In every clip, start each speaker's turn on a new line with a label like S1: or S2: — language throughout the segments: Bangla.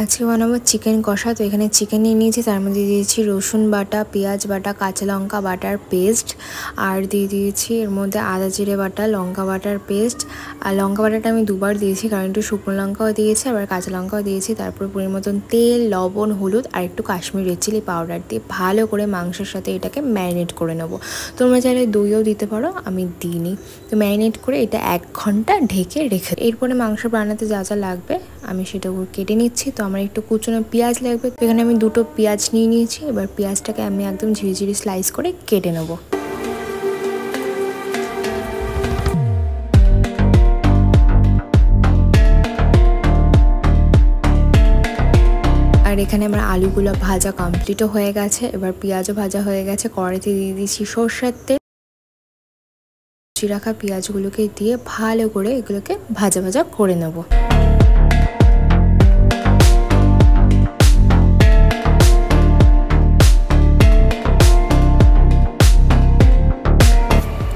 S1: আজকে বানাবো চিকেন কষা। তো এখানে চিকেন নিয়ে নিয়েছি, তার মধ্যে দিয়েছি রসুন বাটা, পেঁয়াজ বাটা, কাঁচা লঙ্কা বাটার পেস্ট, আর দিয়ে দিয়েছি এর মধ্যে আদা জিরে বাটা, লঙ্কা বাটার পেস্ট। আর লঙ্কা বাটাটা আমি দুবার দিয়েছি, কারণ একটু শুকনো লঙ্কাও দিয়েছি আবার কাঁচা লঙ্কাও দিয়েছি। তারপর পরিমাণ মতন তেল, লবণ, হলুদ আর একটু কাশ্মীরি রেড চিলি পাউডার দিয়ে ভালো করে মাংসের সাথে এটাকে ম্যারিনেট করে নেবো। তোমরা চাইলে দইও দিতে পারো, আমি দিইনি। তো ম্যারিনেট করে এটা 1 ঘন্টা ঢেকে রেখে, এরপরে মাংস বানাতে যা যা লাগবে আমি সেটা কেটে নিচ্ছি। তো আমার একটু কুচনো পেঁয়াজ লাগবে, তো এখানে আমি 2টো পেঁয়াজ নিয়ে নিয়েছি। এবার পেঁয়াজটাকে আমি একদম ঝিরিঝিরি স্লাইস করে কেটে নেবো। আর এখানে আমার আলুগুলো ভাজা কমপ্লিটও হয়ে গেছে। এবার পেঁয়াজও ভাজা হয়ে গেছে, কড়াইতে দিয়ে দিচ্ছি সরষের তেল। রাখা পেঁয়াজগুলোকে দিয়ে ভালো করে এগুলোকে ভাজা ভাজা করে নেব।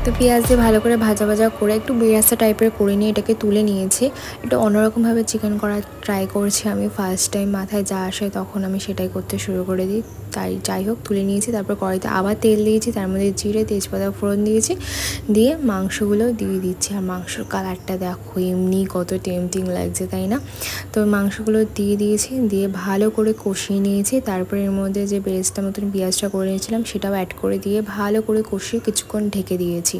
S1: তো পেঁয়াজ দিয়ে ভালো করে ভাজা ভাজা করে একটু বেরাস্তা টাইপের করে নিয়ে এটাকে তুলে নিয়েছি। একটু অন্যরকমভাবে চিকেন করার ট্রাই করছি আমি, ফার্স্ট টাইম মাথায় যা আসে তখন আমি সেটাই করতে শুরু করে দিই। তাই যাই হোক তুলে নিয়েছি। তারপর কড়াইতে আবার তেল দিয়েছি, তার মধ্যে জিরে তেজপাতা ফোড়ন দিয়েছি, দিয়ে মাংসগুলো দিয়ে দিচ্ছি। আর মাংসর কালারটা দেখো এমনি কত টেম্পটিং লাগছে, তাই না? তো মাংসগুলো দিয়ে দিয়েছি, দিয়ে ভালো করে কষিয়ে নিয়েছি। তারপর এর মধ্যে যে বেরেস্তা মতন পেঁয়াজটা করে নিয়েছিলাম সেটাও অ্যাড করে দিয়ে ভালো করে কষিয়ে কিছুক্ষণ ঢেকে দিয়েছি।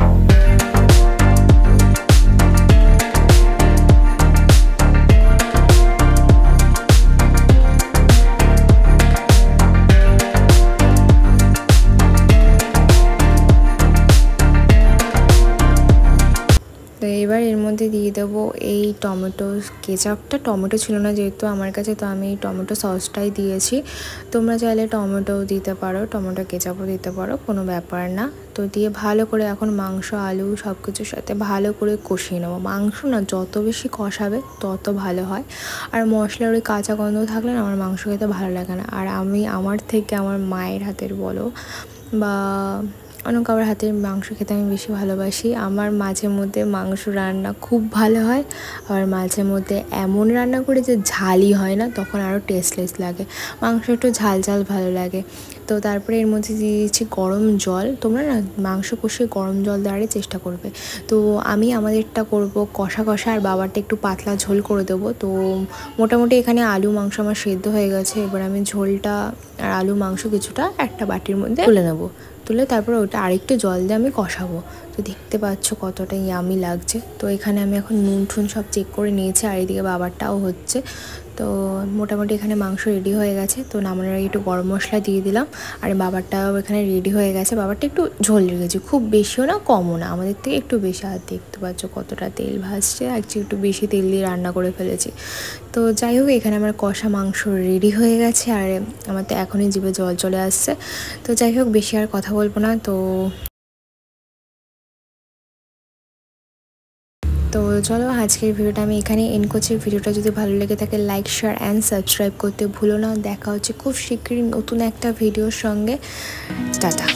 S1: তো এবার এর মধ্যে দিয়ে দেবো এই টমেটো কেচাপটা। টমেটো ছিল না যেহেতু আমার কাছে, তো আমি এই টমেটো সসটাই দিয়েছি। তোমরা চাইলে টমেটোও দিতে পারো, টমেটো কেচাপও দিতে পারো, কোনো ব্যাপার না। তো দিয়ে ভালো করে এখন মাংস আলু সব কিছুর সাথে ভালো করে কষিয়ে নেবো। মাংস না যত বেশি কষাবে তত ভালো হয়। আর মশলার ওই কাঁচা গন্ধ থাকলে না আমার মাংস খেতে ভালো লাগে না। আর আমি আমার থেকে আমার মায়ের হাতের বলো বা অন্য কারোর হাতের মাংস খেতে আমি বেশি ভালোবাসি। আমার মাঝে মধ্যে মাংস রান্না খুব ভালো হয়, আবার মাঝে মধ্যে এমন রান্না করে যে ঝালই হয় না, তখন আরও টেস্টলেস লাগে। মাংস একটু ঝাল ঝাল ভালো লাগে। তো তারপরে এর মধ্যে দিয়ে দিচ্ছি গরম জল। তোমরা না মাংস কষিয়ে গরম জল দেওয়ারই চেষ্টা করবে। তো আমি আমাদেরটা করব কষা কষা, আর বাবারটা একটু পাতলা ঝোল করে দেবো। তো মোটামুটি এখানে আলু মাংস আমার সেদ্ধ হয়ে গেছে। এবার আমি ঝোলটা আর আলু মাংস কিছুটা একটা বাটির মধ্যে তুলে নেবো। তুলে তারপরে ওটা আরেকটু জল দিয়ে আমি কষাবো। তো দেখতে পাচ্ছ কতটা ইয়ামি লাগছে। তো এখানে আমি এখন নুন ঠুন সব চেক করে নিয়েছি, আর এদিকে বাবারটাও হচ্ছে। তো মোটামুটি এখানে মাংস রেডি হয়ে গেছে। তো নামানোর আগে একটু গরম মশলা দিয়ে দিলাম, আর বাবারটাও এখানে রেডি হয়ে গেছে। বাবারটা একটু ঝোল রেখেছি, খুব বেশিও না কমও না, আমাদের থেকে একটু বেশি। আর দেখতে পাচ্ছ কতটা তেল ভাসছে, একটু বেশি তেল দিয়ে রান্না করে ফেলেছি। তো যাই হোক এখানে আমার কষা মাংস রেডি হয়ে গেছে, আর আমার তো এখনই জিভে জল চলে আসছে। তো যাই হোক বেশি আর কথা বলবো না। তো চলো আজকের ভিডিওটা আমি এখানে এন্ড করছি। ভিডিওটা যদি ভালো লেগে থাকে লাইক, শেয়ার অ্যান্ড সাবস্ক্রাইব করতে ভুলো না। দেখা হচ্ছে খুব শীঘ্রই নতুন একটা ভিডিওর সঙ্গে। টাটা।